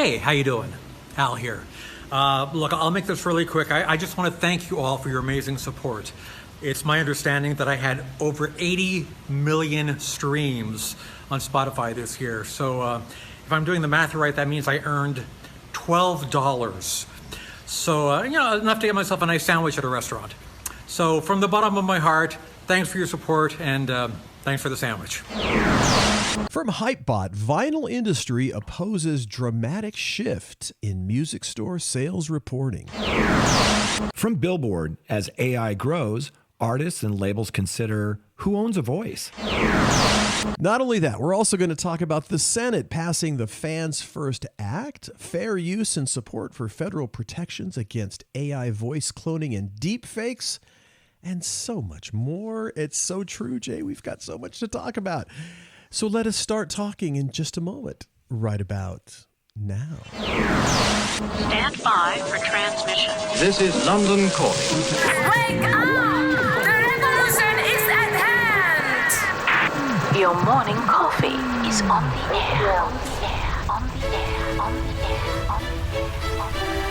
Hey, how you doing? Al here. Look, I'll make this really quick. I just want to thank you all for your amazing support. It's my understanding that I had over 80 million streams on Spotify this year. So if I'm doing the math right, that means I earned $12. So, enough to get myself a nice sandwich at a restaurant. So from the bottom of my heart, thanks for your support and thanks for the sandwich. From Hypebot, vinyl industry opposes dramatic shift in music store sales reporting. From Billboard, as AI grows, artists and labels consider who owns a voice. Not only that, we're also going to talk about the Senate passing the Fans First Act, fair use and support for federal protections against AI voice cloning and deepfakes, and so much more. It's so true, Jay. We've got so much to talk about. So let us start talking in just a moment, right about now. Stand by for transmission. This is London calling. Wake up! The revolution is at hand! Your morning coffee is on the air. On the air. On the air. On the air. On the air. On the air.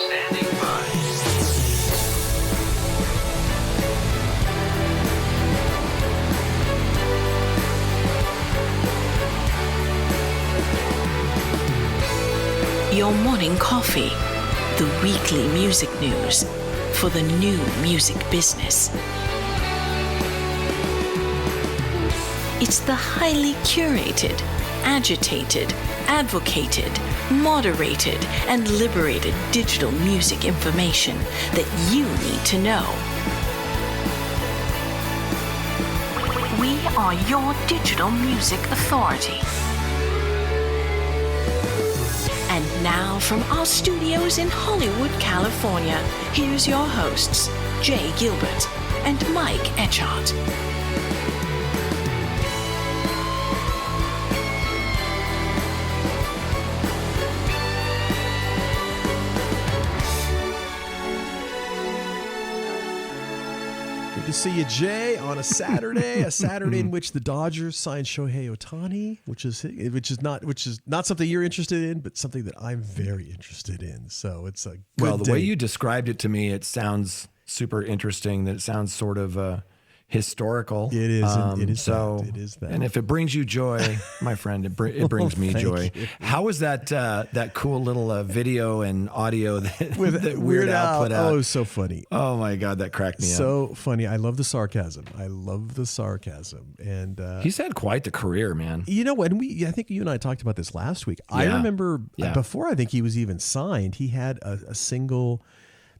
Standing by. Your morning coffee, the weekly music news for the new music business. It's the highly curated, agitated, advocated, moderated, and liberated digital music information that you need to know. We are your digital music authority. And now from our studios in Hollywood, California, here's your hosts, Jay Gilbert and Mike Etchart. Good to see you, Jay, on a Saturday in which the Dodgers signed Shohei Ohtani, which is not something you're interested in, but something that I'm very interested in. So it's a good The way you described it to me, it sounds super interesting. That it sounds sort of historical. It is. It is. So, it is that. And if it brings you joy, my friend, it brings me joy. You. How is that cool little video and audio that Weird Al put out? Oh, so funny. Oh my God, that cracked me up. So funny. I love the sarcasm. And he's had quite the career, man. You know what? I think you and I talked about this last week. I remember before I think he was even signed, he had a single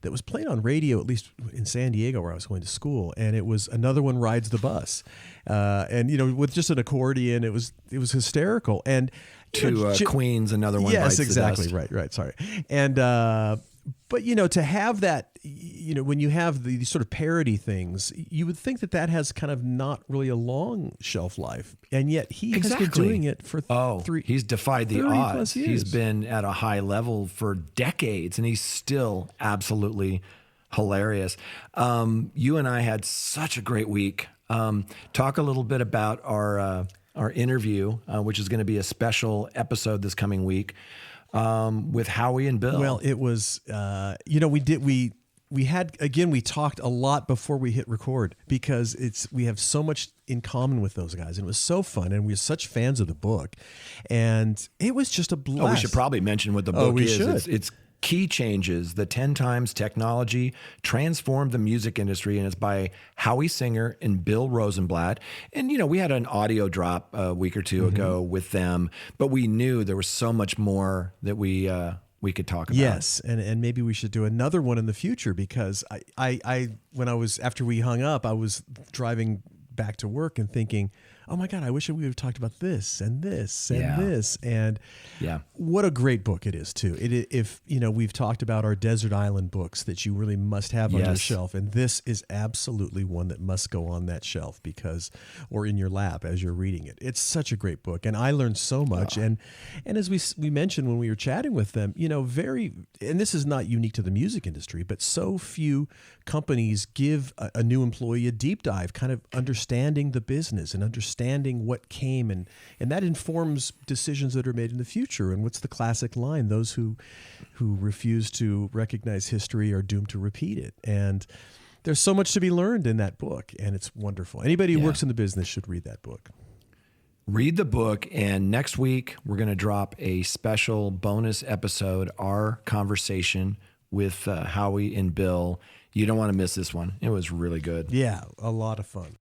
that was played on radio, at least in San Diego where I was going to school, and it was Another One Rides the Bus, and with just an accordion, it was hysterical. And Queens, Another One Bites the Dust. Yes, exactly, right. Sorry, and but to have that, when you have these sort of parody things, you would think that has kind of not really a long shelf life, and yet he has been doing it for he's defied the odds. Years. He's been at a high level for decades, and he's still absolutely hilarious. You and I had such a great week. Talk a little bit about our interview, which is going to be a special episode this coming week. With Howie and Bill. Well, it was, we talked a lot before we hit record because we have so much in common with those guys, and it was so fun, and we're such fans of the book, and it was just a blast. Oh, we should probably mention what the book is. Should. It's Key Changes, the 10 times technology transformed the music industry, and it's by Howie Singer and Bill Rosenblatt. And, we had an audio drop a week or two ago with them, but we knew there was so much more that we could talk about. Yes, and maybe we should do another one in the future, because after we hung up, I was driving back to work and thinking, oh my God, I wish we would have talked about this and this and this. And what a great book it is too. If we've talked about our Desert Island books that you really must have on your shelf. And this is absolutely one that must go on that shelf or in your lap as you're reading it. It's such a great book. And I learned so much. And as we mentioned when we were chatting with them, and this is not unique to the music industry, but so few companies give a new employee a deep dive, kind of understanding the business and understanding understanding what came, and that informs decisions that are made in the future. And what's the classic line? Those who refuse to recognize history are doomed to repeat it. And there's so much to be learned in that book, and it's wonderful. Anybody who works in the business should read that book. Read the book, and next week we're going to drop a special bonus episode, our conversation with Howie and Bill. You don't want to miss this one. It was really good. Yeah, a lot of fun.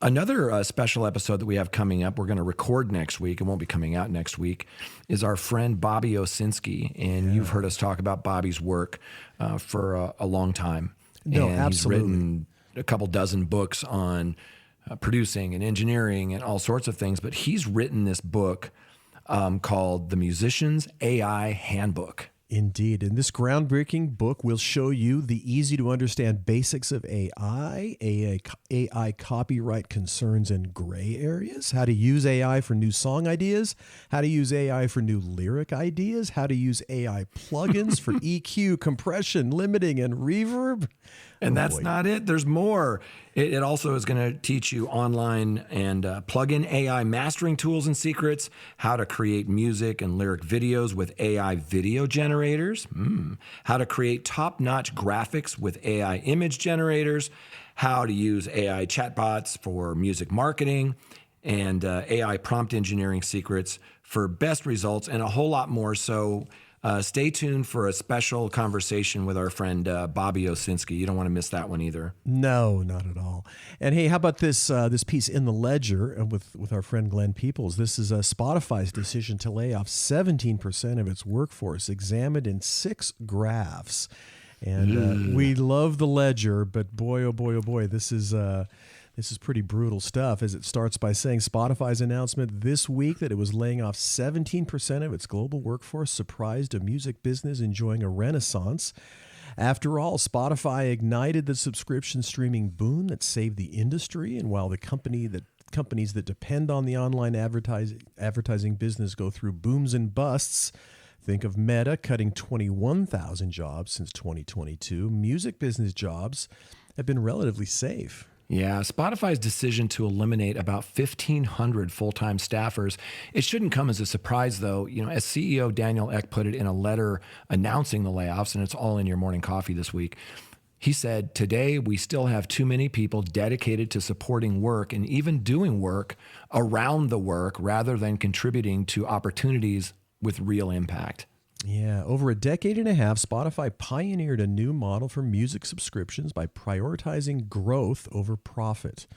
Another special episode that we have coming up, we're going to record next week, it won't be coming out next week, is our friend Bobby Owsinski. And you've heard us talk about Bobby's work for a long time. No, and absolutely. He's written a couple dozen books on producing and engineering and all sorts of things. But he's written this book called The Musician's AI Handbook. Indeed. And this groundbreaking book will show you the easy to understand basics of AI copyright concerns and gray areas, how to use AI for new song ideas, how to use AI for new lyric ideas, how to use AI plugins for EQ, compression, limiting, and reverb. And that's not it. There's more. It also is going to teach you online and plug-in AI mastering tools and secrets, how to create music and lyric videos with AI video generators, how to create top-notch graphics with AI image generators, how to use AI chatbots for music marketing, and AI prompt engineering secrets for best results, and a whole lot more. So stay tuned for a special conversation with our friend Bobby Owsinski. You don't want to miss that one either. No, not at all. And hey, how about this piece in the Ledger with our friend Glenn Peoples? This is Spotify's decision to lay off 17% of its workforce, examined in 6 graphs. And we love the Ledger, but boy, oh boy, oh boy, this is pretty brutal stuff, as it starts by saying Spotify's announcement this week that it was laying off 17% of its global workforce surprised a music business enjoying a renaissance. After all, Spotify ignited the subscription streaming boom that saved the industry, and while the companies that depend on the online advertising business go through booms and busts, think of Meta cutting 21,000 jobs since 2022, music business jobs have been relatively safe. Yeah, Spotify's decision to eliminate about 1,500 full-time staffers, it shouldn't come as a surprise, though. You know, as CEO Daniel Ek put it in a letter announcing the layoffs, and it's all in your morning coffee this week, he said, "Today, we still have too many people dedicated to supporting work and even doing work around the work rather than contributing to opportunities with real impact." Yeah, over a decade and a half, Spotify pioneered a new model for music subscriptions by prioritizing growth over profit.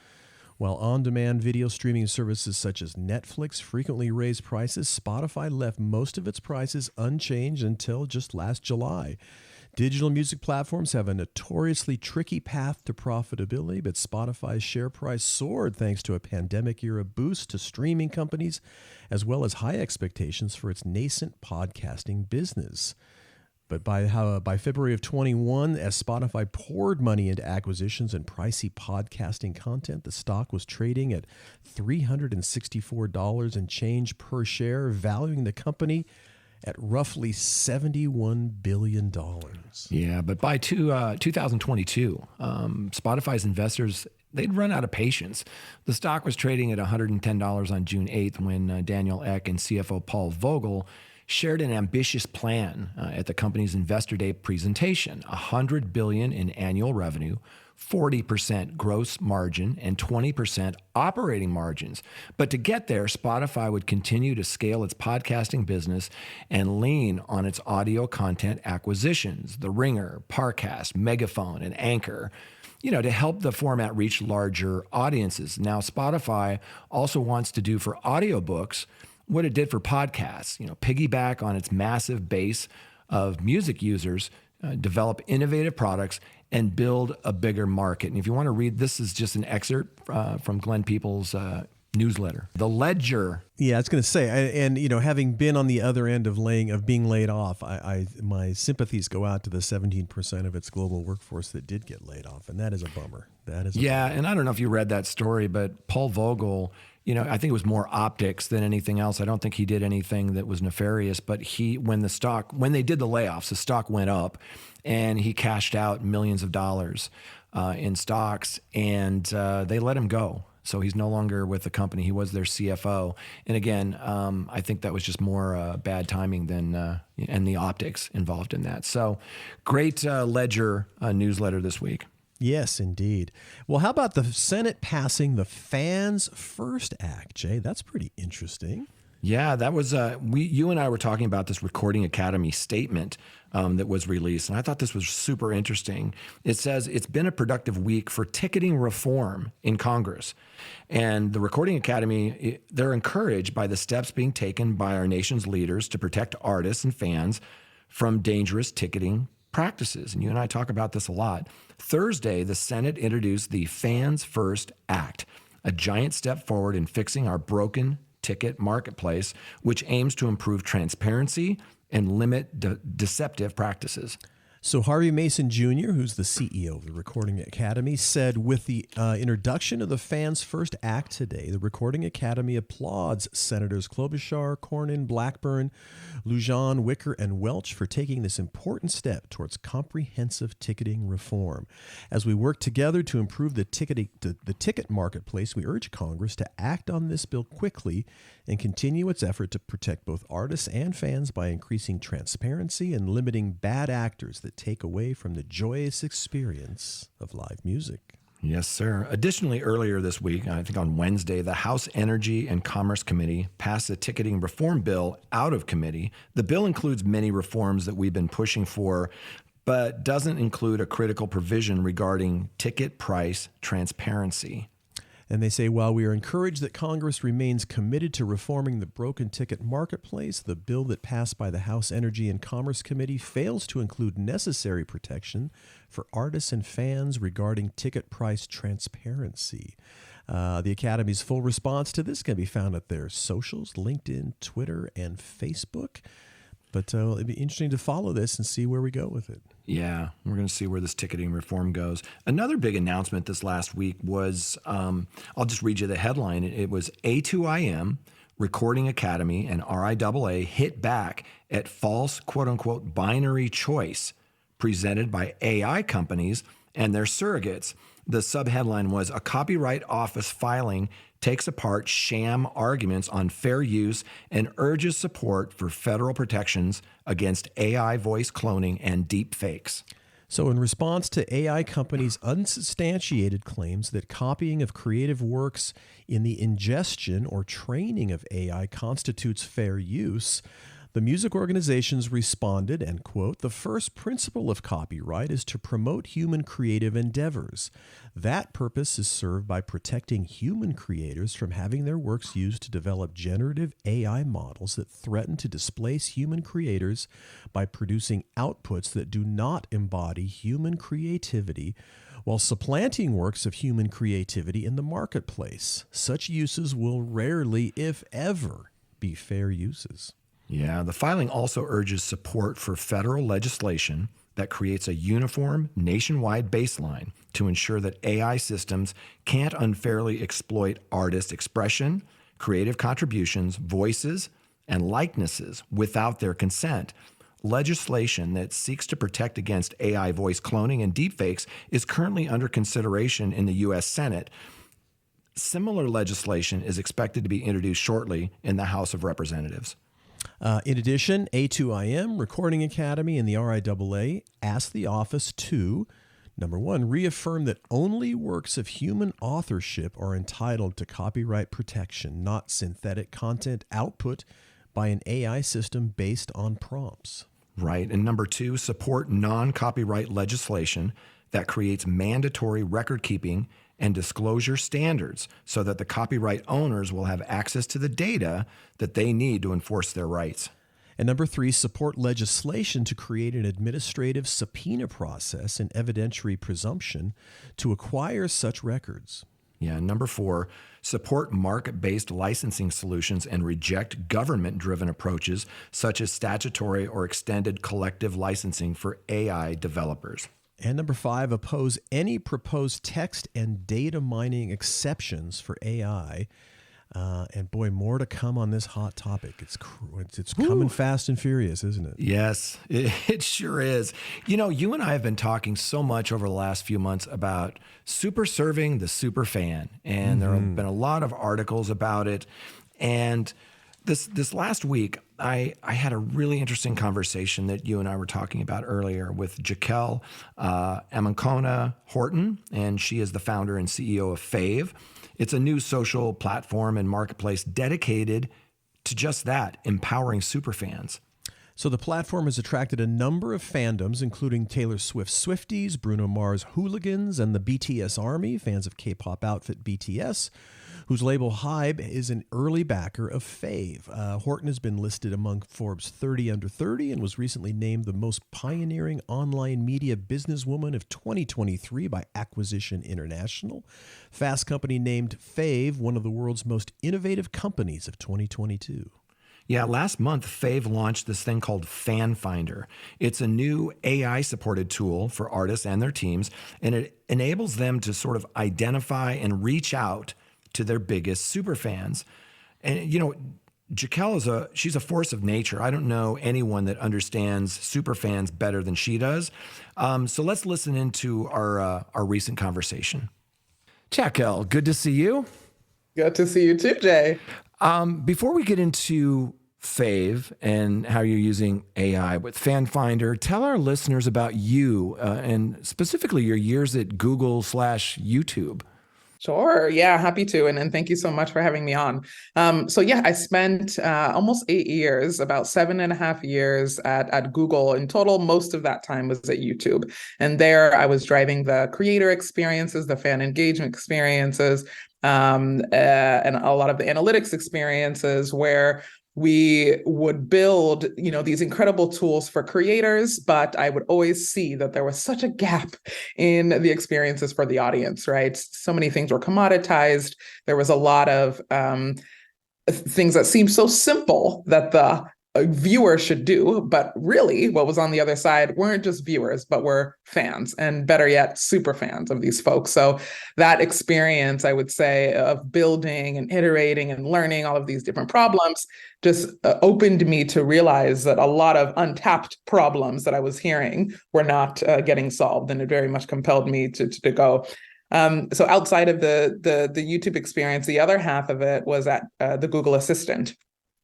While on-demand video streaming services such as Netflix frequently raise prices, Spotify left most of its prices unchanged until just last July. Digital music platforms have a notoriously tricky path to profitability, but Spotify's share price soared thanks to a pandemic-era boost to streaming companies, as well as high expectations for its nascent podcasting business. But by February of 21, as Spotify poured money into acquisitions and pricey podcasting content, the stock was trading at $364 and change per share, valuing the company at roughly $71 billion. Yeah, but by 2022, Spotify's investors, they'd run out of patience. The stock was trading at $110 on June 8th when Daniel Ek and CFO Paul Vogel shared an ambitious plan at the company's Investor Day presentation: $100 billion in annual revenue, 40% gross margin, and 20% operating margins. But to get there, Spotify would continue to scale its podcasting business and lean on its audio content acquisitions, The Ringer, Parcast, Megaphone, and Anchor, to help the format reach larger audiences. Now, Spotify also wants to do for audiobooks what it did for podcasts, piggyback on its massive base of music users, develop innovative products, and build a bigger market. And if you want to read, this is just an excerpt from Glenn Peoples' newsletter, The Ledger. Yeah, I was going to say, and having been on the other end of being laid off, my sympathies go out to the 17% of its global workforce that did get laid off, and that is a bummer. And I don't know if you read that story, but Paul Vogel, I think it was more optics than anything else. I don't think he did anything that was nefarious, but when they did the layoffs, the stock went up, and he cashed out millions of dollars in stocks, and they let him go. So he's no longer with the company. He was their CFO. And again, I think that was just more bad timing than and the optics involved in that. So great Ledger newsletter this week. Yes, indeed. Well, how about the Senate passing the Fans First Act, Jay? That's pretty interesting. Yeah, that was you and I were talking about this Recording Academy statement that was released, and I thought this was super interesting. It says it's been a productive week for ticketing reform in Congress, and the Recording Academy, they're encouraged by the steps being taken by our nation's leaders to protect artists and fans from dangerous ticketing practices. And you and I talk about this a lot. Thursday, the Senate introduced the Fans First Act, a giant step forward in fixing our broken ticket marketplace, which aims to improve transparency and limit deceptive practices. So Harvey Mason Jr., who's the CEO of the Recording Academy, said with the introduction of the Fans First Act today, the Recording Academy applauds Senators Klobuchar, Cornyn, Blackburn, Lujan, Wicker, and Welch for taking this important step towards comprehensive ticketing reform. As we work together to improve the ticket marketplace, we urge Congress to act on this bill quickly and continue its effort to protect both artists and fans by increasing transparency and limiting bad actors that take away from the joyous experience of live music. Yes, sir. Additionally, earlier this week, I think on Wednesday, the House Energy and Commerce Committee passed a ticketing reform bill out of committee. The bill includes many reforms that we've been pushing for, but doesn't include a critical provision regarding ticket price transparency. And they say, while we are encouraged that Congress remains committed to reforming the broken ticket marketplace, the bill that passed by the House Energy and Commerce Committee fails to include necessary protection for artists and fans regarding ticket price transparency. The Academy's full response to this can be found at their socials, LinkedIn, Twitter, and Facebook. But it'd be interesting to follow this and see where we go with it. Yeah, we're going to see where this ticketing reform goes. Another big announcement this last week was, I'll just read you the headline. It was A2IM, Recording Academy, and RIAA hit back at false, quote-unquote, binary choice presented by AI companies and their surrogates. The subheadline was, a Copyright Office filing takes apart sham arguments on fair use and urges support for federal protections against AI voice cloning and deep fakes. So in response to AI companies' unsubstantiated claims that copying of creative works in the ingestion or training of AI constitutes fair use, the music organizations responded, and quote, the first principle of copyright is to promote human creative endeavors. That purpose is served by protecting human creators from having their works used to develop generative AI models that threaten to displace human creators by producing outputs that do not embody human creativity while supplanting works of human creativity in the marketplace. Such uses will rarely, if ever, be fair uses. Yeah, the filing also urges support for federal legislation that creates a uniform nationwide baseline to ensure that AI systems can't unfairly exploit artist expression, creative contributions, voices, and likenesses without their consent. Legislation that seeks to protect against AI voice cloning and deepfakes is currently under consideration in the U.S. Senate. Similar legislation is expected to be introduced shortly in the House of Representatives. In addition, A2IM, Recording Academy, and the RIAA asked the office to, number one, reaffirm that only works of human authorship are entitled to copyright protection, not synthetic content output by an AI system based on prompts. Right. And number two, support non-copyright legislation that creates mandatory record keeping and disclosure standards so that the copyright owners will have access to the data that they need to enforce their rights. And number three, support legislation to create an administrative subpoena process and evidentiary presumption to acquire such records. Yeah. Number four, support market-based licensing solutions and reject government-driven approaches such as statutory or extended collective licensing for AI developers. And number five, oppose any proposed text and data mining exceptions for AI And boy, more to come on this hot topic. It's coming fast and furious, isn't it? Yes, it sure is. You and I have been talking so much over the last few months about super serving the super fan, and there have been a lot of articles about it. And this last week, I had a really interesting conversation that you and I were talking about earlier with Jacquelle Amankona Horton, and she is the founder and CEO of Fave. It's a new social platform and marketplace dedicated to just that, empowering superfans. So the platform has attracted a number of fandoms, including Taylor Swift Swifties, Bruno Mars hooligans, and the BTS Army, fans of K-pop outfit BTS, whose label Hybe is an early backer of Fave. Horton has been listed among Forbes 30 under 30 and was recently named the most pioneering online media businesswoman of 2023 by Acquisition International. Fast Company named Fave one of the world's most innovative companies of 2022. Yeah, last month, Fave launched this thing called FanFinder. It's a new AI-supported tool for artists and their teams, and it enables them to sort of identify and reach out to their biggest superfans. And, Jacquelle she's a force of nature. I don't know anyone that understands superfans better than she does. So let's listen into our recent conversation. Jacquelle, good to see you. Good to see you too, Jay. Before we get into Fave and how you're using AI with FanFinder, tell our listeners about you and specifically your years at Google/YouTube. Sure. Yeah, happy to. And thank you so much for having me on. I spent almost 8 years, about 7.5 years at Google. In total, most of that time was at YouTube. And there I was driving the creator experiences, the fan engagement experiences, and a lot of the analytics experiences where we would build, these incredible tools for creators, but I would always see that there was such a gap in the experiences for the audience, right? So many things were commoditized. There was a lot of things that seemed so simple that the viewer should do, but really what was on the other side weren't just viewers, but were fans, and better yet, super fans of these folks. So that experience, I would say, of building and iterating and learning all of these different problems just opened me to realize that a lot of untapped problems that I was hearing were not getting solved, and it very much compelled me to go. So outside of the YouTube experience, the other half of it was at the Google Assistant.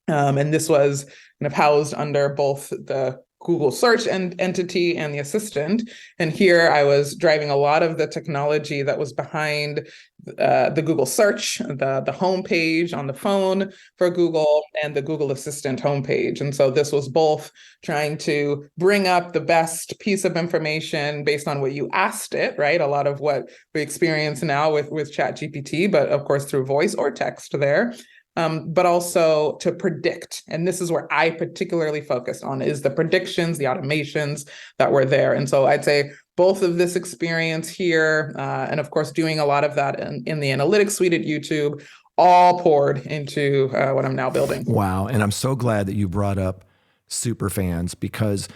And this was kind of housed under both the Google search entity and the assistant. And here I was driving a lot of the technology that was behind the Google search, the homepage on the phone for Google, and the Google Assistant homepage. And so this was both trying to bring up the best piece of information based on what you asked it, right? A lot of what we experience now with ChatGPT, but of course through voice or text there. But also to predict. And this is where I particularly focused on, is the predictions, the automations that were there. And so I'd say both of this experience here, and of course doing a lot of that in the analytics suite at YouTube, all poured into what I'm now building. Wow. And I'm so glad that you brought up super fans, because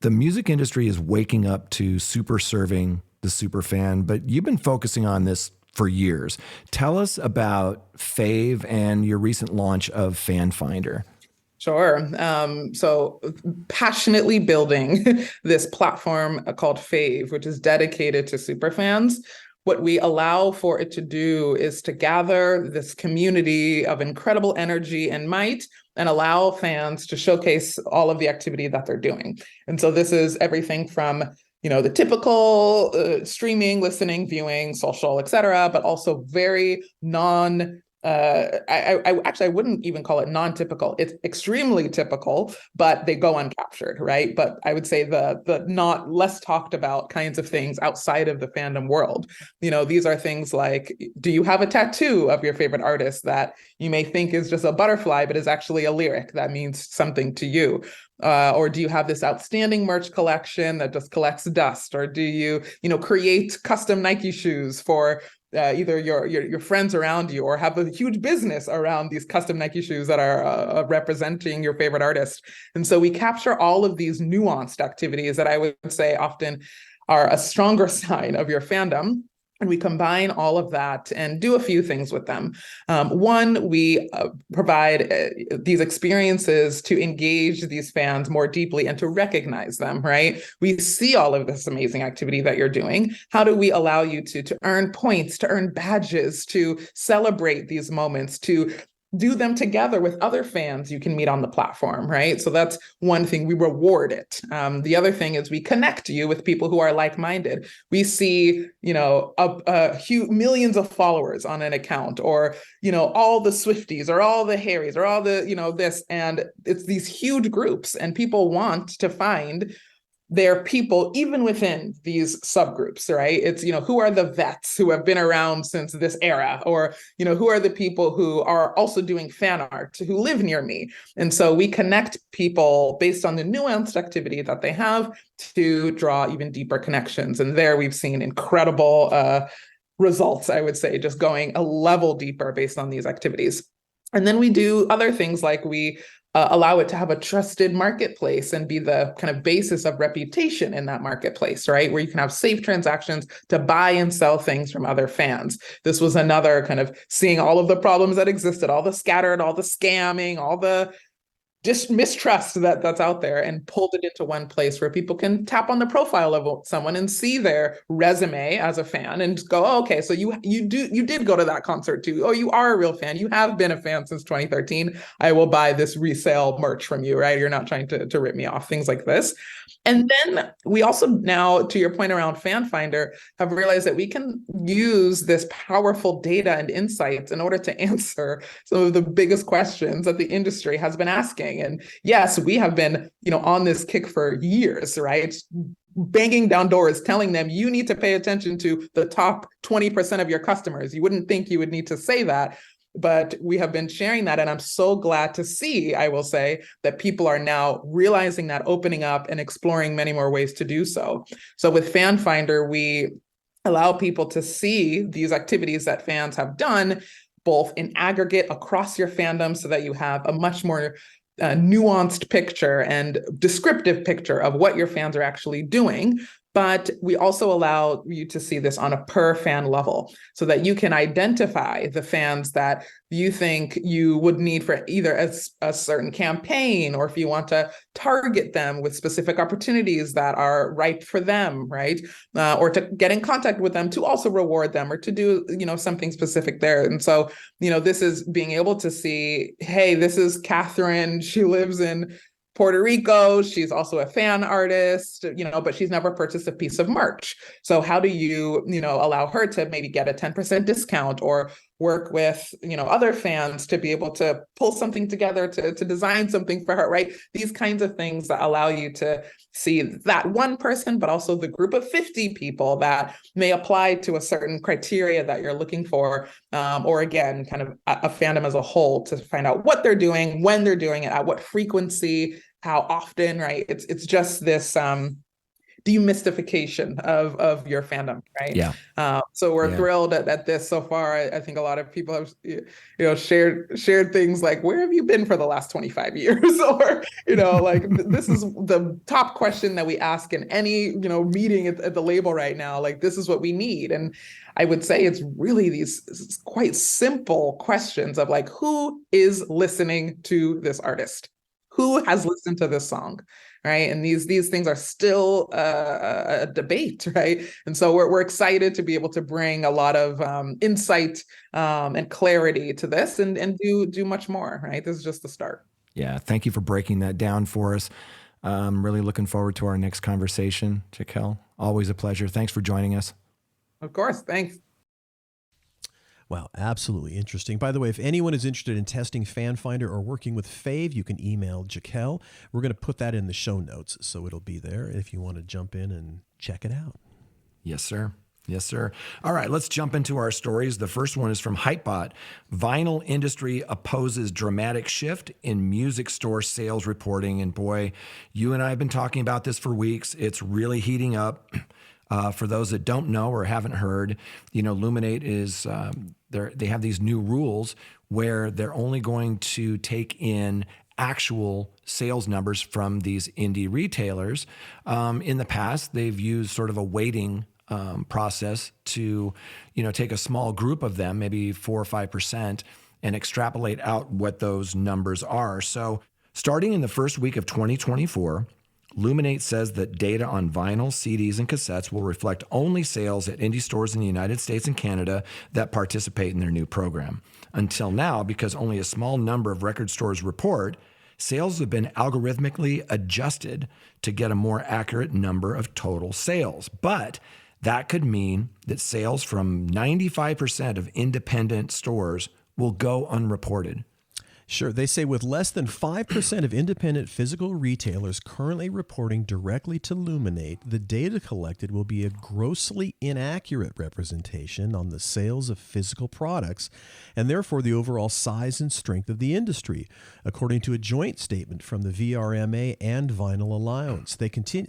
the music industry is waking up to super serving the super fan, but you've been focusing on this for years. Tell us about Fave and your recent launch of FanFinder. Sure. So passionately building this platform called Fave, which is dedicated to superfans. What we allow for it to do is to gather this community of incredible energy and might and allow fans to showcase all of the activity that they're doing. And so this is everything from the typical streaming, listening, viewing, social, et cetera, but also very I wouldn't even call it non-typical. It's extremely typical, but they go uncaptured, right? But I would say the not less talked about kinds of things outside of the fandom world. These are things like, do you have a tattoo of your favorite artist that you may think is just a butterfly, but is actually a lyric that means something to you? Or do you have this outstanding merch collection that just collects dust? Or do you, create custom Nike shoes for either your friends around you, or have a huge business around these custom Nike shoes that are representing your favorite artist? And so we capture all of these nuanced activities that I would say often are a stronger sign of your fandom. And we combine all of that and do a few things with them. One, we provide these experiences to engage these fans more deeply and to recognize them, right? We see all of this amazing activity that you're doing. How do we allow you to earn points, to earn badges, to celebrate these moments, to do them together with other fans you can meet on the platform, right? So that's one thing, we reward it. The other thing is we connect you with people who are like-minded. We see, millions of followers on an account, or, all the Swifties or all the Harrys or all the, this, and it's these huge groups, and people want to find their people even within these subgroups, right? It's, who are the vets who have been around since this era, or, who are the people who are also doing fan art who live near me. And so we connect people based on the nuanced activity that they have to draw even deeper connections. And there we've seen incredible results, I would say, just going a level deeper based on these activities. And then we do other things like we allow it to have a trusted marketplace and be the kind of basis of reputation in that marketplace, right? Where you can have safe transactions to buy and sell things from other fans. This was another kind of seeing all of the problems that existed, all the scattered, all the scamming, all the just mistrust that's out there, and pulled it into one place where people can tap on the profile of someone and see their resume as a fan and just go, oh, okay, so you did go to that concert too. Oh, you are a real fan. You have been a fan since 2013. I will buy this resale merch from you, right? You're not trying to rip me off, things like this. And then we also now, to your point around FanFinder, have realized that we can use this powerful data and insights in order to answer some of the biggest questions that the industry has been asking. And yes, we have been, on this kick for years, right? Banging down doors, telling them you need to pay attention to the top 20% of your customers. You wouldn't think you would need to say that, but we have been sharing that. And I'm so glad to see, I will say, that people are now realizing that, opening up and exploring many more ways to do so. So with FanFinder, we allow people to see these activities that fans have done, both in aggregate across your fandom, so that you have a much more nuanced picture and descriptive picture of what your fans are actually doing. But we also allow you to see this on a per fan level, so that you can identify the fans that you think you would need for either a certain campaign, or if you want to target them with specific opportunities that are ripe for them, right? Or to get in contact with them to also reward them, or to do, something specific there. And so, this is being able to see, hey, this is Catherine. She lives in Puerto Rico. She's also a fan artist, but she's never purchased a piece of merch. So how do you, allow her to maybe get a 10% discount, or work with, other fans to be able to pull something together to design something for her, right? These kinds of things that allow you to see that one person, but also the group of 50 people that may apply to a certain criteria that you're looking for, or again, kind of a fandom as a whole, to find out what they're doing, when they're doing it, at what frequency, how often, right? It's just this demystification of your fandom, right? Yeah. So we're thrilled at this so far. I think a lot of people have shared things like, where have you been for the last 25 years? Or like, this is the top question that we ask in any meeting at the label right now. Like, this is what we need. And I would say it's really these quite simple questions of like, who is listening to this artist? Who has listened to this song, right? And these things are still a debate, right? And so we're excited to be able to bring a lot of insight and clarity to this, and do much more, right? This is just the start. Yeah, thank you for breaking that down for us. I'm really looking forward to our next conversation, Jacquelle. Always a pleasure. Thanks for joining us. Of course, thanks. Wow, absolutely interesting. By the way, if anyone is interested in testing FanFinder or working with Fave, you can email Jacquelle. We're going to put that in the show notes, so it'll be there if you want to jump in and check it out. Yes, sir. Yes, sir. All right, let's jump into our stories. The first one is from Hypebot. Vinyl industry opposes dramatic shift in music store sales reporting. And boy, you and I have been talking about this for weeks. It's really heating up. For those that don't know or haven't heard, Luminate is they have these new rules where they're only going to take in actual sales numbers from these indie retailers. In the past, they've used sort of a weighting process to, take a small group of them, maybe 4 or 5%, and extrapolate out what those numbers are. So starting in the first week of 2024, Luminate says that data on vinyl, CDs, and cassettes will reflect only sales at indie stores in the United States and Canada that participate in their new program. Until now, because only a small number of record stores report, sales have been algorithmically adjusted to get a more accurate number of total sales. But that could mean that sales from 95% of independent stores will go unreported. Sure. They say with less than 5% of independent physical retailers currently reporting directly to Luminate, the data collected will be a grossly inaccurate representation on the sales of physical products and therefore the overall size and strength of the industry, according to a joint statement from the VRMA and Vinyl Alliance. They continue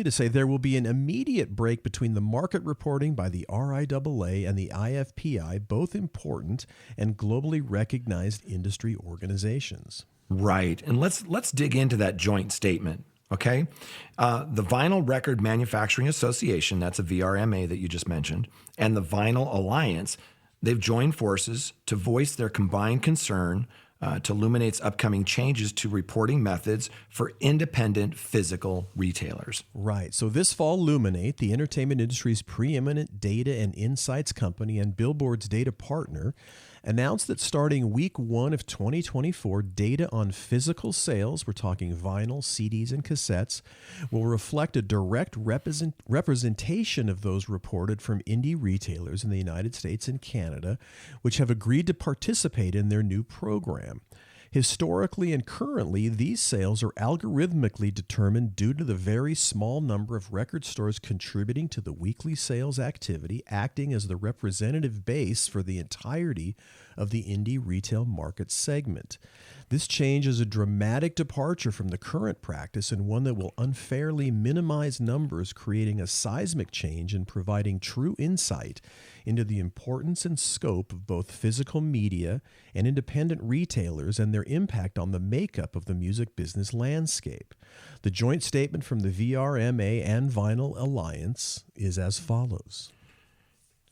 to say there will be an immediate break between the market reporting by the RIAA and the IFPI, both important and globally recognized industry organizations. Right. And let's dig into that joint statement, okay? The Vinyl Record Manufacturing Association, that's a VRMA that you just mentioned, and the Vinyl Alliance, they've joined forces to voice their combined concern to Luminate's upcoming changes to reporting methods for independent physical retailers. Right. So this fall, Luminate, the entertainment industry's preeminent data and insights company and Billboard's data partner, announced that starting week 1 of 2024, data on physical sales, we're talking vinyl, CDs, and cassettes, will reflect a direct representation of those reported from indie retailers in the United States and Canada, which have agreed to participate in their new program. Historically and currently, these sales are algorithmically determined due to the very small number of record stores contributing to the weekly sales activity, acting as the representative base for the entirety of the indie retail market segment. This change is a dramatic departure from the current practice and one that will unfairly minimize numbers, creating a seismic change and providing true insight into the importance and scope of both physical media and independent retailers and their impact on the makeup of the music business landscape. The joint statement from the VRMA and Vinyl Alliance is as follows.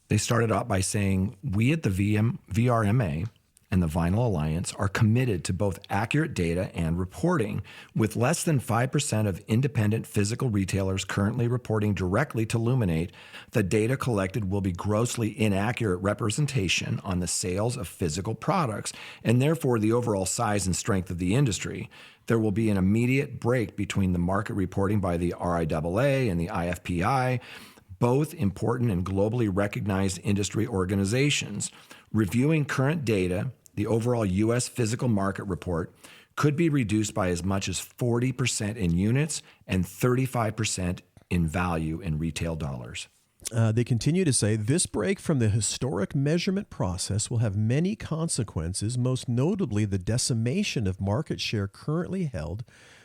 They started out by saying, we at the VRMA and the Vinyl Alliance are committed to both accurate data and reporting. With less than 5% of independent physical retailers currently reporting directly to Luminate, the data collected will be grossly inaccurate representation on the sales of physical products and therefore the overall size and strength of the industry. There will be an immediate break between the market reporting by the RIAA and the IFPI, both important and globally recognized industry organizations. Reviewing current data, the overall U.S. physical market report could be reduced by as much as 40% in units and 35% in value in retail dollars. They continue to say this break from the historic measurement process will have many consequences, most notably the decimation of market share currently held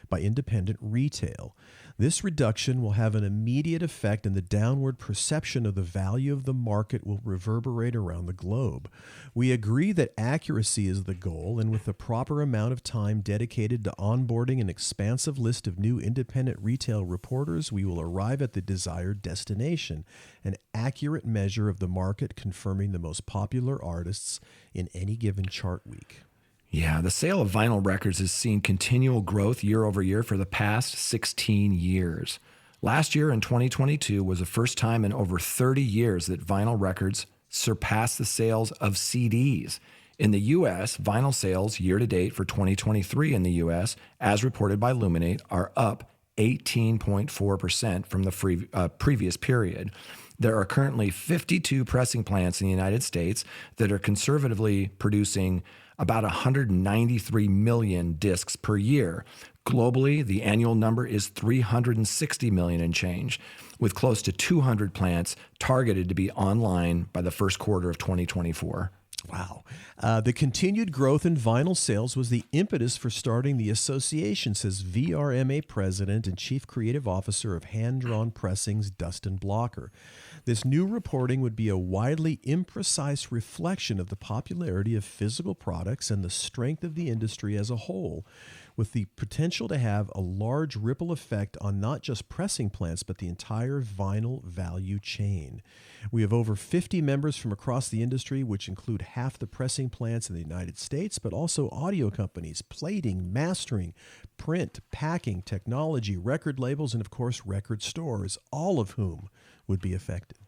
by independent retail. This reduction will have an immediate effect, and the downward perception of the value of the market will reverberate around the globe. We agree that accuracy is the goal, and with the proper amount of time dedicated to onboarding an expansive list of new independent retail reporters, we will arrive at the desired destination, an accurate measure of the market confirming the most popular artists in any given chart week. Yeah, the sale of vinyl records has seen continual growth year over year for the past 16 years. Last year in 2022 was the first time in over 30 years that vinyl records surpassed the sales of CDs. In the U.S., vinyl sales year to date for 2023 in the U.S., as reported by Luminate, are up 18.4% from the previous period. There are currently 52 pressing plants in the United States that are conservatively producing about 193 million discs per year. Globally, the annual number is 360 million and change, with close to 200 plants targeted to be online by the first quarter of 2024. Wow. The continued growth in vinyl sales was the impetus for starting the association, says VRMA President and Chief Creative Officer of Hand Drawn Pressings, Dustin Blocker. This new reporting would be a widely imprecise reflection of the popularity of physical products and the strength of the industry as a whole, with the potential to have a large ripple effect on not just pressing plants, but the entire vinyl value chain. We have over 50 members from across the industry, which include half the pressing plants in the United States, but also audio companies, plating, mastering, print, packing, technology, record labels, and of course, record stores, all of whom would be affected.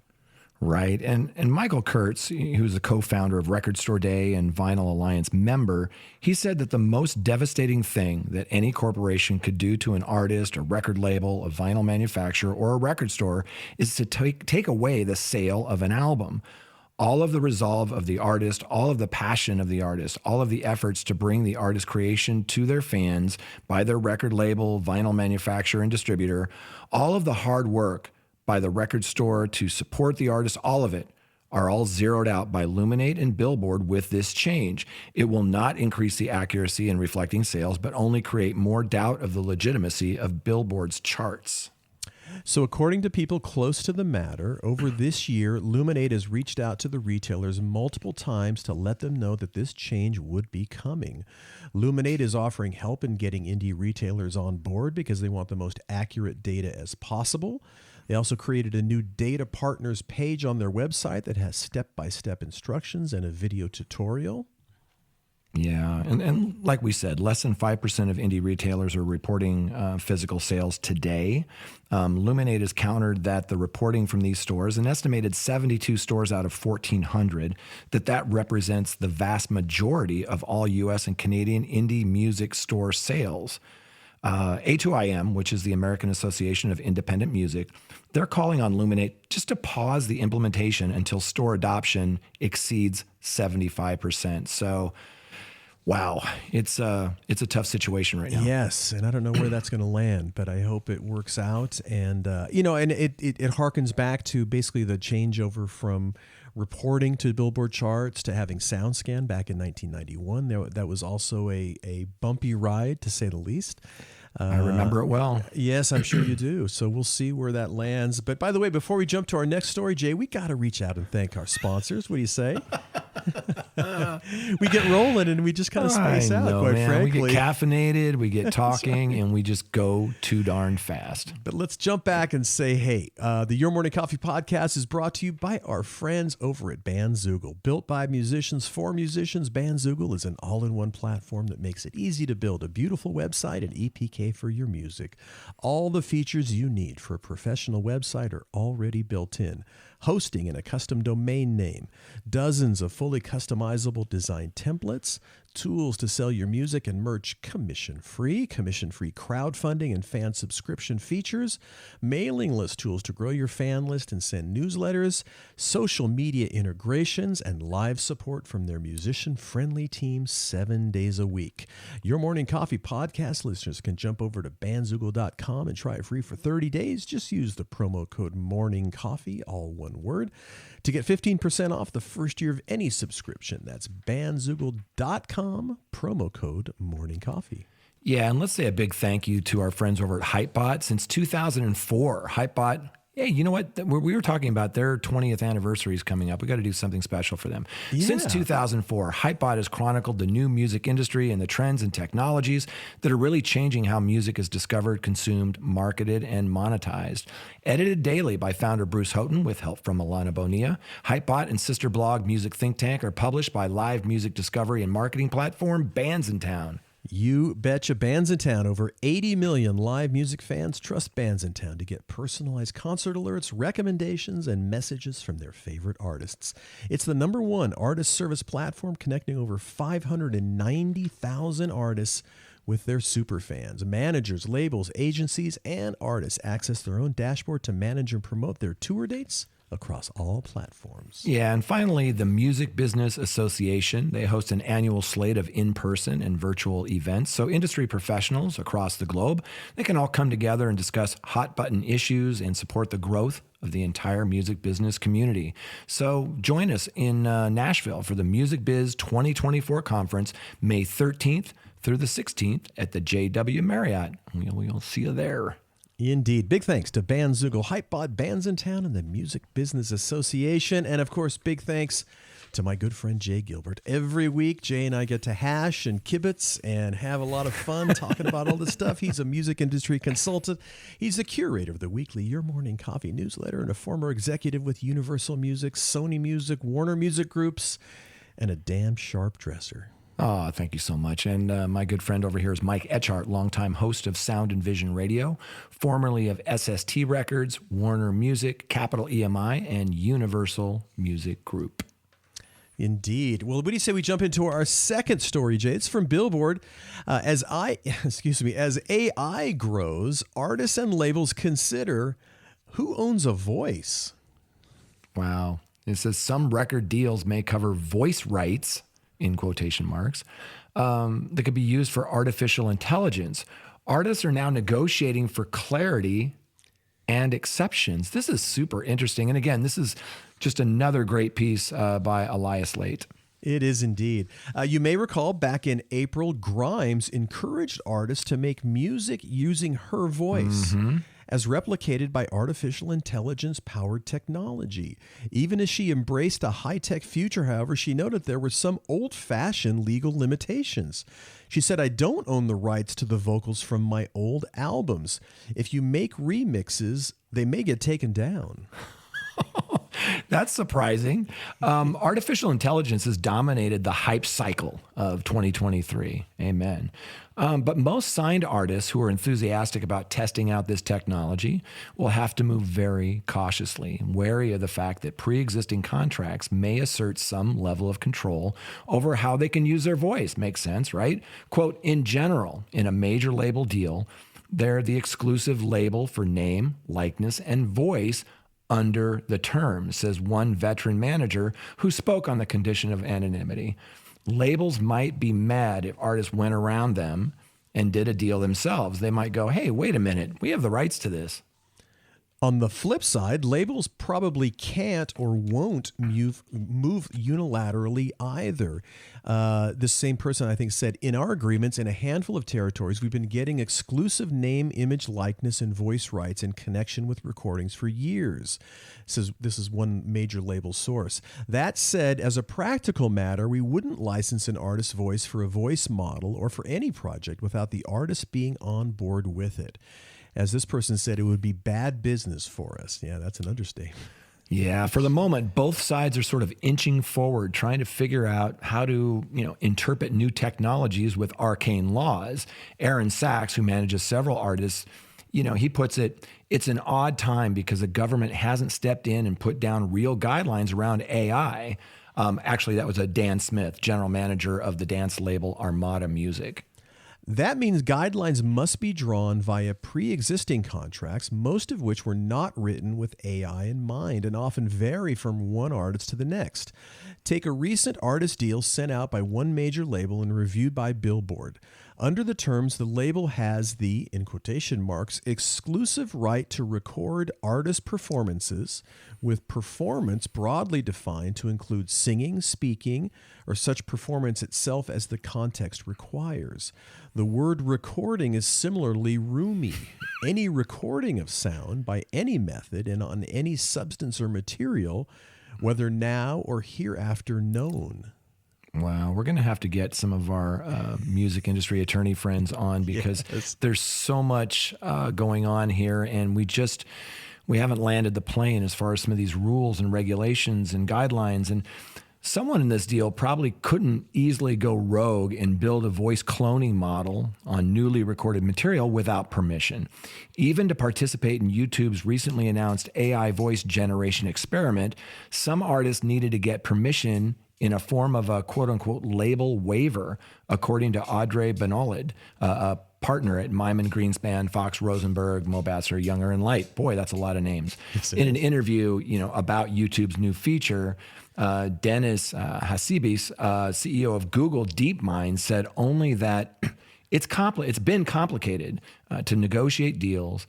Right. And Michael Kurtz, who's a co-founder of Record Store Day and Vinyl Alliance member, he said that the most devastating thing that any corporation could do to an artist, a record label, a vinyl manufacturer, or a record store is to take away the sale of an album. All of the resolve of the artist, all of the passion of the artist, all of the efforts to bring the artist creation to their fans by their record label, vinyl manufacturer, and distributor, all of the hard work by the record store to support the artist, all of it are all zeroed out by Luminate and Billboard with this change. It will not increase the accuracy in reflecting sales, but only create more doubt of the legitimacy of Billboard's charts. So according to people close to the matter, over this year, Luminate has reached out to the retailers multiple times to let them know that this change would be coming. Luminate is offering help in getting indie retailers on board because they want the most accurate data as possible. They also created a new data partners page on their website that has step-by-step instructions and a video tutorial. Yeah, and like we said, less than 5% of indie retailers are reporting physical sales today. Luminate has countered that the reporting from these stores, an estimated 72 stores out of 1,400, that represents the vast majority of all U.S. and Canadian indie music store sales. A2IM, which is the American Association of Independent Music, they're calling on Luminate just to pause the implementation until store adoption exceeds 75%. So, wow, it's a tough situation right now. Yes, and I don't know where that's going to land, but I hope it works out. And and it harkens back to basically the changeover from reporting to Billboard charts to having SoundScan back in 1991. That was also a bumpy ride, to say the least. I remember it well. Yes, I'm sure you do. So we'll see where that lands. But by the way, before we jump to our next story, Jay, we got to reach out and thank our sponsors. What do you say? We get rolling and we just kind of space out, quite frankly. We get caffeinated, we get talking, and we just go too darn fast. But let's jump back and say, hey, the Your Morning Coffee podcast is brought to you by our friends over at Bandzoogle. Built by musicians for musicians, Bandzoogle is an all-in-one platform that makes it easy to build a beautiful website and EPK for your music. All the features you need for a professional website are already built in. Hosting and a custom domain name, dozens of fully customizable design templates, tools to sell your music and merch commission-free crowdfunding and fan subscription features, mailing list tools to grow your fan list and send newsletters, social media integrations, and live support from their musician-friendly team 7 days a week. Your Morning Coffee podcast listeners can jump over to bandzoogle.com and try it free for 30 days. Just use the promo code MORNINGCOFFEE, all one word, to get 15% off the first year of any subscription. That's bandzoogle.com, promo code Morning Coffee. Yeah, and let's say a big thank you to our friends over at Hypebot. Since 2004, Hypebot, hey, you know what? We were talking about their 20th anniversary is coming up. We got to do something special for them. Yeah. Since 2004, Hypebot has chronicled the new music industry and the trends and technologies that are really changing how music is discovered, consumed, marketed, and monetized. Edited daily by founder Bruce Houghton with help from Alana Bonilla, Hypebot and sister blog Music Think Tank are published by live music discovery and marketing platform Bands in Town. You betcha. Bands in Town. Over 80 million live music fans trust Bands in Town to get personalized concert alerts, recommendations, and messages from their favorite artists. It's the #1 artist service platform connecting over 590,000 artists with their super fans. Managers, labels, agencies, and artists access their own dashboard to manage and promote their tour dates, across all platforms. Yeah, and finally, the Music Business Association. They host an annual slate of in-person and virtual events. So industry professionals across the globe, they can all come together and discuss hot-button issues and support the growth of the entire music business community. So join us in Nashville for the Music Biz 2024 conference, May 13th through the 16th at the JW Marriott. We'll see you there. Indeed. Big thanks to Bandzoogle, Hypebot, Bands in Town, and the Music Business Association. And of course, big thanks to my good friend Jay Gilbert. Every week, Jay and I get to hash and kibitz and have a lot of fun talking about all this stuff. He's a music industry consultant. He's the curator of the weekly Your Morning Coffee newsletter and a former executive with Universal Music, Sony Music, Warner Music Groups, and a damn sharp dresser. Oh, thank you so much. And my good friend over here is Mike Etchart, longtime host of Sound and Vision Radio, formerly of SST Records, Warner Music, Capital EMI, and Universal Music Group. Indeed. Well, what do you say we jump into our second story, Jay? It's from Billboard. As AI grows, artists and labels consider who owns a voice. Wow. It says some record deals may cover voice rights, in quotation marks, that could be used for artificial intelligence. Artists are now negotiating for clarity and exceptions. This is super interesting. And again, this is just another great piece by Elias Late. It is indeed. You may recall back in April, Grimes encouraged artists to make music using her voice. As replicated by artificial intelligence-powered technology. Even as she embraced a high-tech future, however, she noted there were some old-fashioned legal limitations. She said, "I don't own the rights to the vocals from my old albums. If you make remixes, they may get taken down." That's surprising. Artificial intelligence has dominated the hype cycle of 2023. Amen. But most signed artists who are enthusiastic about testing out this technology will have to move very cautiously, wary of the fact that pre-existing contracts may assert some level of control over how they can use their voice. Makes sense, right? Quote, in general, in a major label deal, they're the exclusive label for name, likeness, and voice under the terms, says one veteran manager who spoke on the condition of anonymity. Labels might be mad if artists went around them and did a deal themselves. They might go, hey, wait a minute, we have the rights to this. On the flip side, labels probably can't or won't move unilaterally either. This same person, I think, said, in our agreements in a handful of territories, we've been getting exclusive name, image, likeness, and voice rights in connection with recordings for years. Says this is one major label source. That said, as a practical matter, we wouldn't license an artist's voice for a voice model or for any project without the artist being on board with it. As this person said, it would be bad business for us. Yeah, that's an understatement. Yeah, for the moment, both sides are sort of inching forward, trying to figure out how to, interpret new technologies with arcane laws. Aaron Sachs, who manages several artists, he puts it, it's an odd time because the government hasn't stepped in and put down real guidelines around AI. Actually, that was a Dan Smith, general manager of the dance label Armada Music. That means guidelines must be drawn via pre-existing contracts, most of which were not written with AI in mind and often vary from one artist to the next. Take a recent artist deal sent out by one major label and reviewed by Billboard. Under the terms, the label has the, in quotation marks, exclusive right to record artist performances, with performance broadly defined to include singing, speaking, or such performance itself as the context requires. The word recording is similarly roomy. Any recording of sound by any method and on any substance or material, whether now or hereafter known. Wow, we're going to have to get some of our music industry attorney friends on because there's so much going on here, and we haven't landed the plane as far as some of these rules and regulations and guidelines. And someone in this deal probably couldn't easily go rogue and build a voice cloning model on newly recorded material without permission. Even to participate in YouTube's recently announced AI voice generation experiment, some artists needed to get permission in a form of a quote-unquote label waiver, according to Audrey Benolid, a partner at Myman Greenspan, Fox Rosenberg, Mo Bassler, Younger and Light. Boy, that's a lot of names. In an interview, about YouTube's new feature, Dennis Hassibis, CEO of Google DeepMind, said only that it's been complicated to negotiate deals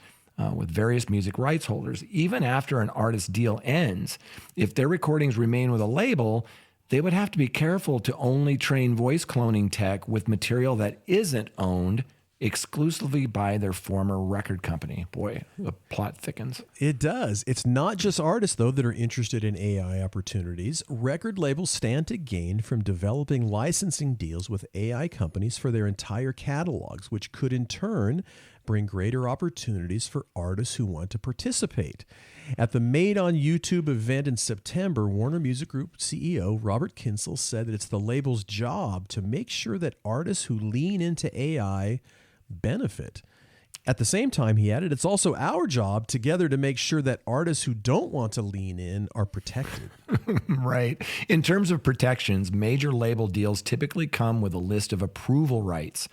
with various music rights holders. Even after an artist's deal ends, if their recordings remain with a label, they would have to be careful to only train voice cloning tech with material that isn't owned exclusively by their former record company. Boy, the plot thickens. It does. It's not just artists, though, that are interested in AI opportunities. Record labels stand to gain from developing licensing deals with AI companies for their entire catalogs, which could in turn bring greater opportunities for artists who want to participate. At the Made on YouTube event in September, Warner Music Group CEO Robert Kinsel said that it's the label's job to make sure that artists who lean into AI benefit. At the same time, he added, it's also our job together to make sure that artists who don't want to lean in are protected. Right. In terms of protections, major label deals typically come with a list of approval rights.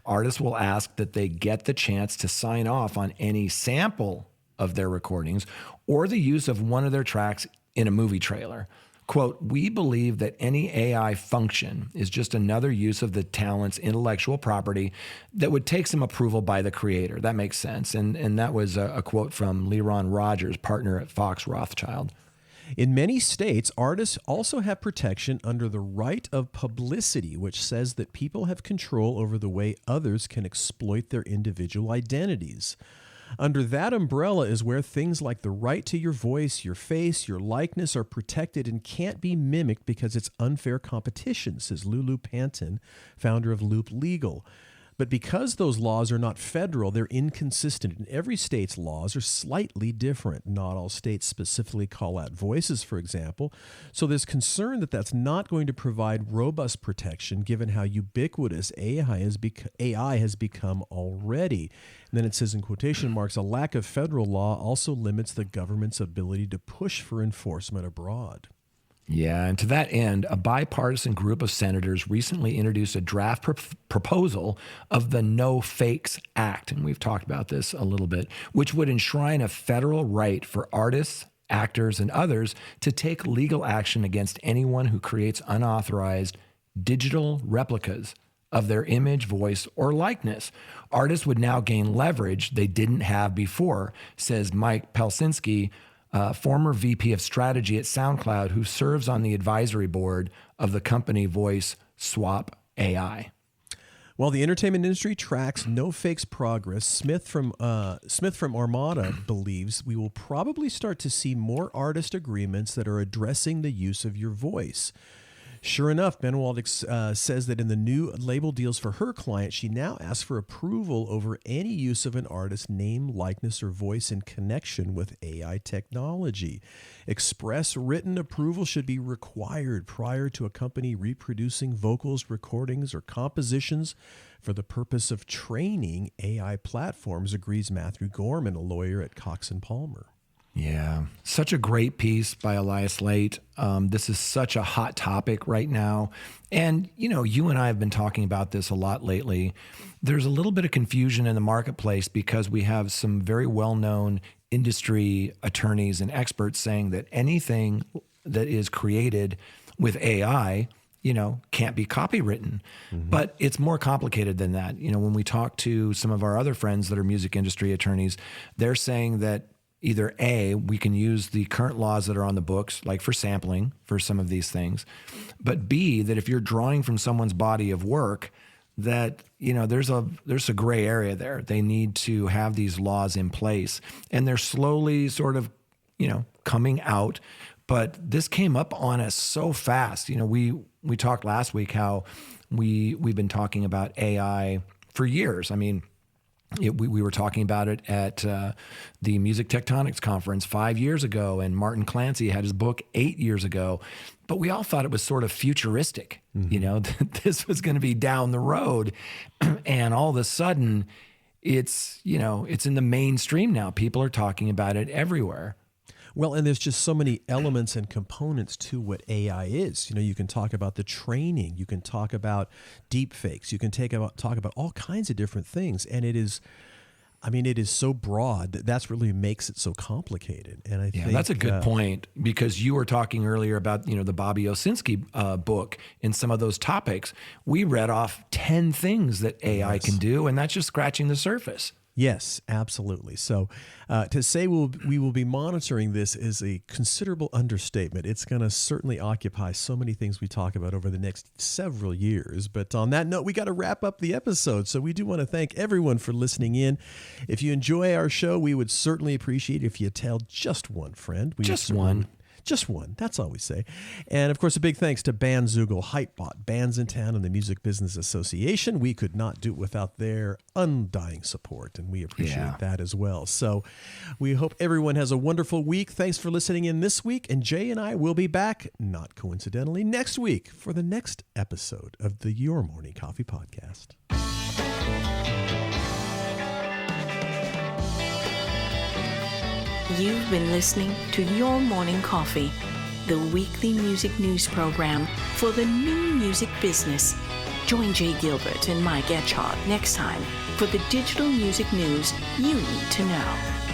Artists will ask that they get the chance to sign off on any sample of their recordings or the use of one of their tracks in a movie trailer. Quote, we believe that any AI function is just another use of the talent's intellectual property that would take some approval by the creator. That makes sense. And that was a quote from Leron Rogers, partner at Fox Rothschild. In many states, artists also have protection under the right of publicity, which says that people have control over the way others can exploit their individual identities. Under that umbrella is where things like the right to your voice, your face, your likeness are protected and can't be mimicked because it's unfair competition, says Lulu Panton, founder of Loop Legal. But because those laws are not federal, they're inconsistent, and every state's laws are slightly different. Not all states specifically call out voices, for example. So there's concern that that's not going to provide robust protection given how ubiquitous AI has become already. And then it says in quotation marks, a lack of federal law also limits the government's ability to push for enforcement abroad. Yeah, and to that end, a bipartisan group of senators recently introduced a draft proposal of the No Fakes Act, and we've talked about this a little bit, which would enshrine a federal right for artists, actors, and others to take legal action against anyone who creates unauthorized digital replicas of their image, voice, or likeness. Artists would now gain leverage they didn't have before, says Mike Pelsinski, former VP of strategy at SoundCloud, who serves on the advisory board of the company Voice Swap AI. While the entertainment industry tracks No Fakes progress, Smith from Armada believes we will probably start to see more artist agreements that are addressing the use of your voice. Sure enough, Benwald says that in the new label deals for her client, she now asks for approval over any use of an artist's name, likeness, or voice in connection with AI technology. Express written approval should be required prior to a company reproducing vocals, recordings, or compositions for the purpose of training AI platforms, agrees Matthew Gorman, a lawyer at Cox & Palmer. Yeah, such a great piece by Elias Late. This is such a hot topic right now. And, you and I have been talking about this a lot lately. There's a little bit of confusion in the marketplace because we have some very well-known industry attorneys and experts saying that anything that is created with AI, can't be copywritten. Mm-hmm. But it's more complicated than that. When we talk to some of our other friends that are music industry attorneys, they're saying that either A, we can use the current laws that are on the books, like for sampling for some of these things, but B, that if you're drawing from someone's body of work, that, there's a gray area there. They need to have these laws in place, and they're slowly sort of, coming out. But this came up on us so fast. We talked last week how we've been talking about AI for years. I mean, we were talking about it at the Music Tectonics conference 5 years ago, and Martin Clancy had his book 8 years ago. But we all thought it was sort of futuristic, that this was going to be down the road. And all of a sudden, it's in the mainstream now. People are talking about it everywhere. Well, and there's just so many elements and components to what AI is. You can talk about the training, you can talk about deep fakes, you can talk about all kinds of different things. And it is so broad that that's really makes it so complicated. And I think that's a good point, because you were talking earlier about, the Bobby Owsinski book and some of those topics. We read off 10 things that AI can do, and that's just scratching the surface. Yes, absolutely. So to say we will be monitoring this is a considerable understatement. It's going to certainly occupy so many things we talk about over the next several years. But on that note, we got to wrap up the episode. So we do want to thank everyone for listening in. If you enjoy our show, we would certainly appreciate it if you tell just one friend. Just one. Just one. That's all we say. And of course, a big thanks to Bandzoogle, Hypebot, Bands in Town, and the Music Business Association. We could not do it without their undying support, and we appreciate that as well. So we hope everyone has a wonderful week. Thanks for listening in this week. And Jay and I will be back, not coincidentally, next week for the next episode of the Your Morning Coffee Podcast. You've been listening to Your Morning Coffee, the weekly music news program for the new music business. Join Jay Gilbert and Mike Etchart next time for the digital music news you need to know.